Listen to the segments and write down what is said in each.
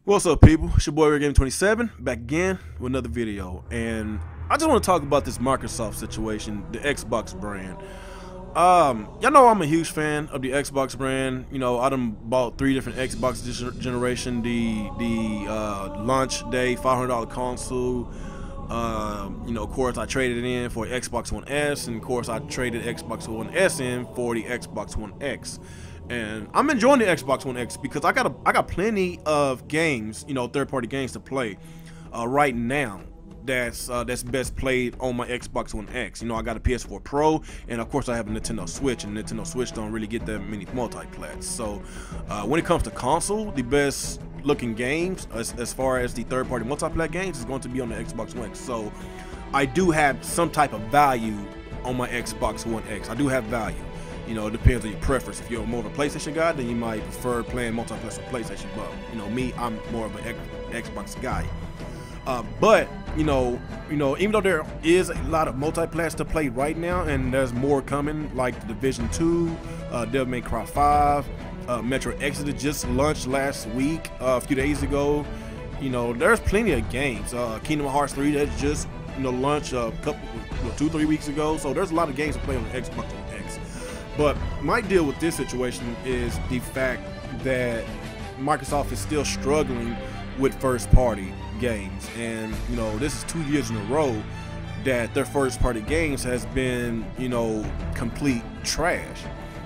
What's up, people? It's your boy Gaming27 back again with another video, and I just want to talk about this Microsoft situation, the Xbox brand. Y'all know I'm a huge fan of the Xbox brand. You know, I done bought 3 different Xbox generation, the launch day $500 console. You know, of course, I traded it in for Xbox One S, and of course, I traded Xbox One S in for the Xbox One X. And I'm enjoying the Xbox One X because I got plenty of games, you know, third-party games to play right now. That's best played on my Xbox One X. You know, I got a PS4 Pro, and of course I have a Nintendo Switch, and Nintendo Switch don't really get that many multiplats. So when it comes to console, the best looking games as far as the third-party multiplat games is going to be on the Xbox One X. So I do have some type of value on my Xbox One X. I do have value. You know, it depends on your preference. If you're more of a PlayStation guy, then you might prefer playing multiplayer on PlayStation. But you know, me, I'm more of an Xbox guy. But you know, even though there is a lot of multiplats to play right now, and there's more coming, like the Division 2, Devil May Cry 5, Metro Exodus just launched last week, a few days ago. You know, there's plenty of games. Kingdom Hearts 3 that just launched a couple, 2-3 weeks ago. So there's a lot of games to play on the Xbox One X. But my deal with this situation is the fact that Microsoft is still struggling with first-party games, and you know, this is 2 years in a row that their first-party games has been, you know, complete trash.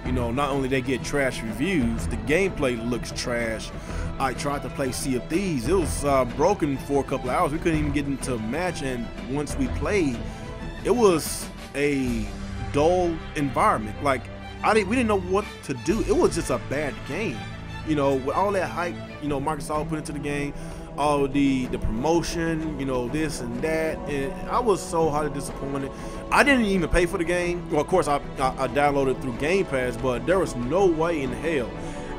You know, not only they get trash reviews, the gameplay looks trash. I tried to play Sea of Thieves. It was broken for a couple of hours. We couldn't even get into a match, and once we played, it was a dull environment. Like, we didn't know what to do. It was just a bad game. You know, with all that hype, you know, Microsoft put into the game, all the promotion, you know, this and that, and I was so highly disappointed. I didn't even pay for the game. Well, of course, I downloaded it through Game Pass, but there was no way in hell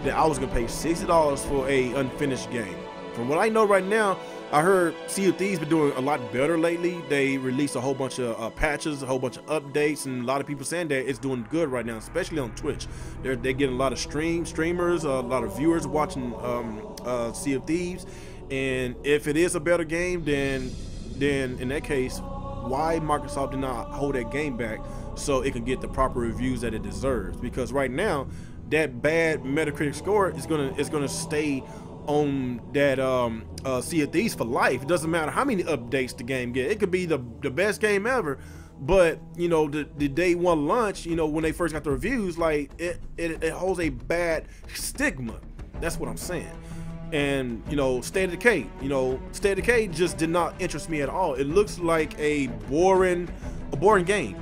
that I was gonna pay $60 for a unfinished game. From what I know right now, I heard Sea of Thieves been doing a lot better lately. They released a whole bunch of patches, a whole bunch of updates, and a lot of people saying that it's doing good right now, especially on Twitch. They're getting a lot of streamers, a lot of viewers watching Sea of Thieves. And if it is a better game, then in that case, why Microsoft did not hold that game back so it can get the proper reviews that it deserves? Because right now, that bad Metacritic score is gonna stay on that Sea of Thieves for life. It doesn't matter how many updates the game get. It could be the best game ever, but you know, the day one launch, you know, when they first got the reviews, like it holds a bad stigma. That's what I'm saying. And you know, State of Decay, State of Decay just did not interest me at all. It looks like a boring game.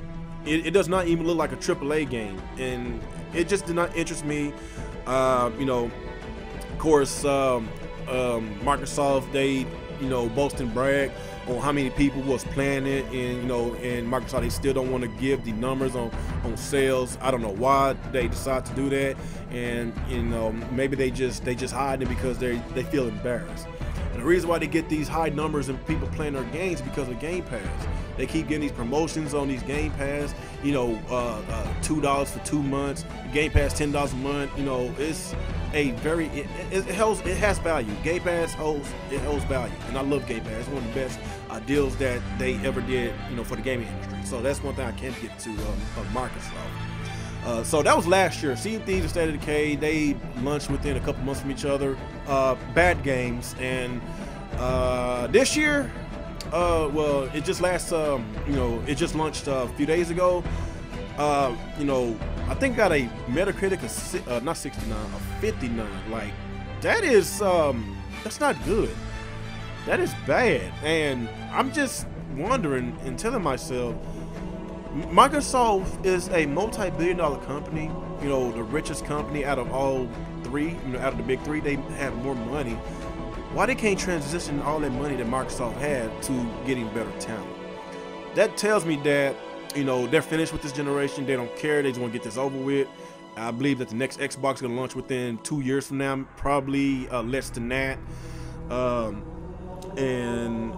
It does not even look like a AAA game, and it just did not interest me. You know, of course, Microsoft, they, you know, boast and brag on how many people was playing it, and you know, and Microsoft, they still don't want to give the numbers on sales. I don't know why they decide to do that, and you know, maybe they just hide it because they feel embarrassed. And the reason why they get these high numbers and people playing their games is because of Game Pass. They keep getting these promotions on these Game Pass, you know, $2 for 2 months, Game Pass $10 a month. You know, it's a very it has value. Game Pass holds value, and I love Game Pass. It's one of the best deals that they ever did, you know, for the gaming industry. So that's one thing I can't get to of Microsoft. So that was last year. Sea of Thieves and State of Decay, they launched within a couple months from each other. Bad games. And this year, well, it just you know, it just launched a few days ago. You know, I think got a Metacritic of not 69, a 59. Like, that is that's not good. That is bad. And I'm just wondering and telling myself, Microsoft is a multi-billion-dollar company, you know, the richest company out of all 3, you know, out of the big 3. They have more money. Why they can't transition all that money that Microsoft had to getting better talent? That tells me that, you know, they're finished with this generation. They don't care. They just want to get this over with. I believe that the next Xbox is going to launch within 2 years from now, probably less than that. And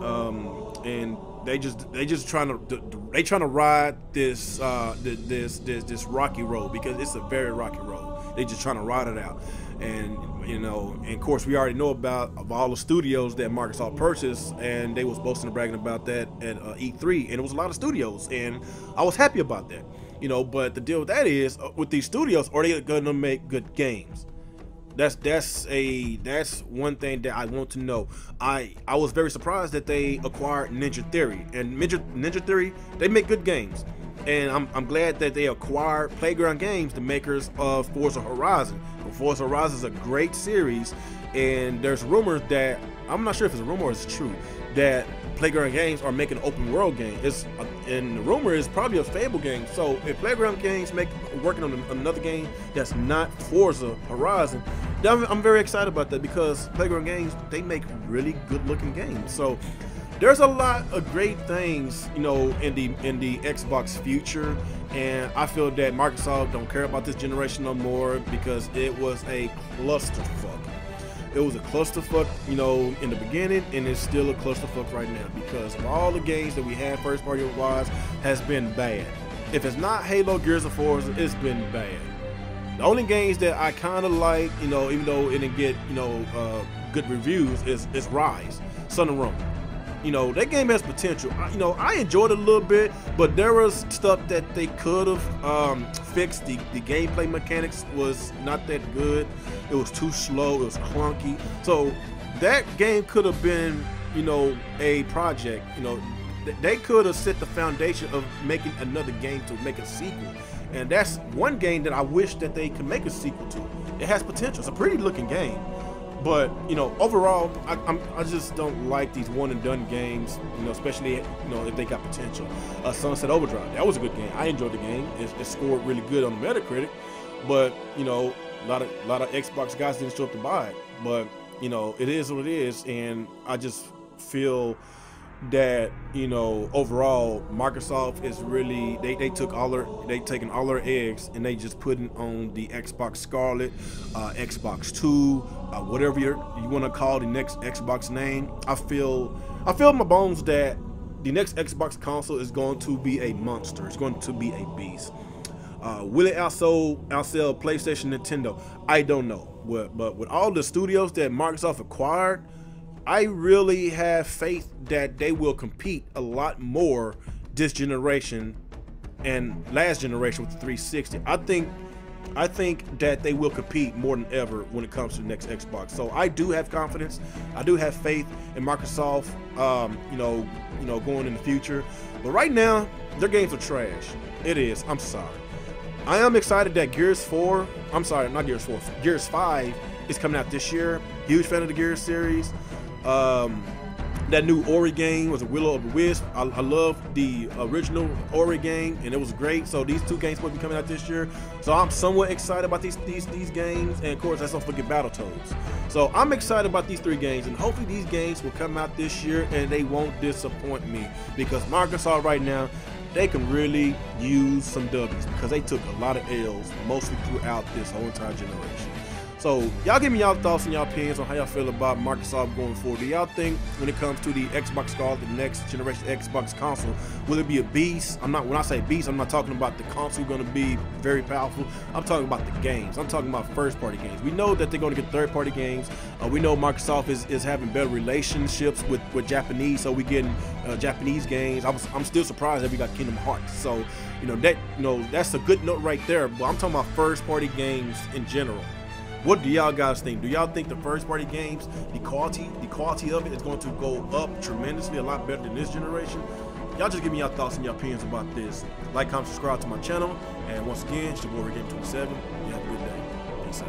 they just trying to ride this this rocky road, because it's a very rocky road. They just trying to ride it out. And you know, and of course we already know about of all the studios that Microsoft purchased, and they was boasting and bragging about that at E3, and it was a lot of studios, and I was happy about that, you know. But the deal with that is, with these studios, are they gonna make good games? That's one thing that I want to know. I was very surprised that they acquired Ninja Theory, and Ninja Theory, they make good games, and I'm glad that they acquired Playground Games, the makers of Forza Horizon. Forza Horizon is a great series, and there's rumors that, I'm not sure if it's a rumor or it's true, that Playground Games are making an open world game. And the rumor is probably a Fable game. So if Playground Games working on another game that's not Forza Horizon, then I'm very excited about that, because Playground Games, they make really good looking games. So there's a lot of great things, you know, in the Xbox future, and I feel that Microsoft don't care about this generation no more, because it was a clusterfuck. It was a clusterfuck, you know, in the beginning, and it's still a clusterfuck right now, because of all the games that we had first party wise has been bad. If it's not Halo, Gears of War, it's been bad. The only games that I kind of like, you know, even though it didn't get, you know, good reviews, is Rise, Sun and Rome. You know, that game has potential. You know, I enjoyed it a little bit, but there was stuff that they could have fixed. The gameplay mechanics was not that good. It was too slow. It was clunky. So that game could have been, you know, a project. You know, they could have set the foundation of making another game to make a sequel. And that's one game that I wish that they could make a sequel to. It has potential. It's a pretty looking game. But, you know, overall, I just don't like these one and done games, you know, especially, you know, if they got potential. Sunset Overdrive, that was a good game. I enjoyed the game. It scored really good on the Metacritic, but, you know, a lot of Xbox guys didn't show up to buy it. But, you know, it is what it is, and I just feel that, you know, overall Microsoft is really, they taking all their eggs and they just putting on the Xbox Scarlet, Xbox 2, whatever you want to call the next Xbox name. I feel in my bones that the next Xbox console is going to be a monster. It's going to be a beast. Will it outsell PlayStation, Nintendo? I don't know. But with all the studios that Microsoft acquired, I really have faith that they will compete a lot more this generation and last generation with the 360. I think that they will compete more than ever when it comes to the next Xbox. So I do have confidence. I do have faith in Microsoft, you know, going in the future. But right now, their games are trash. It is. I'm sorry. I am excited that Gears 4, I'm sorry, not Gears 4, Gears 5 is coming out this year. Huge fan of the Gears series. That new Ori game was a Will of the Wisp. I love the original Ori game, and it was great. So these two games will be coming out this year. So I'm somewhat excited about these games, and of course, let's not forget Battletoads. So I'm excited about these three games, and hopefully these games will come out this year and they won't disappoint me, because Microsoft right now, they can really use some W's, because they took a lot of L's mostly throughout this whole entire generation. So y'all give me y'all thoughts and y'all opinions on how y'all feel about Microsoft going forward. Do y'all think when it comes to the Xbox Scarlet, the next generation Xbox console, will it be a beast? When I say beast, I'm not talking about the console going to be very powerful. I'm talking about the games. I'm talking about first party games. We know that they're going to get third party games. We know Microsoft is having better relationships with Japanese, so we getting Japanese games. I'm still surprised that we got Kingdom Hearts. So that's a good note right there. But I'm talking about first party games in general. What do y'all guys think? Do y'all think the first party games, the quality of it is going to go up tremendously, a lot better than this generation? Y'all just give me your thoughts and your opinions about this. Like, comment, subscribe to my channel. And once again, it's your boy Game 27. You have a good day. Peace out.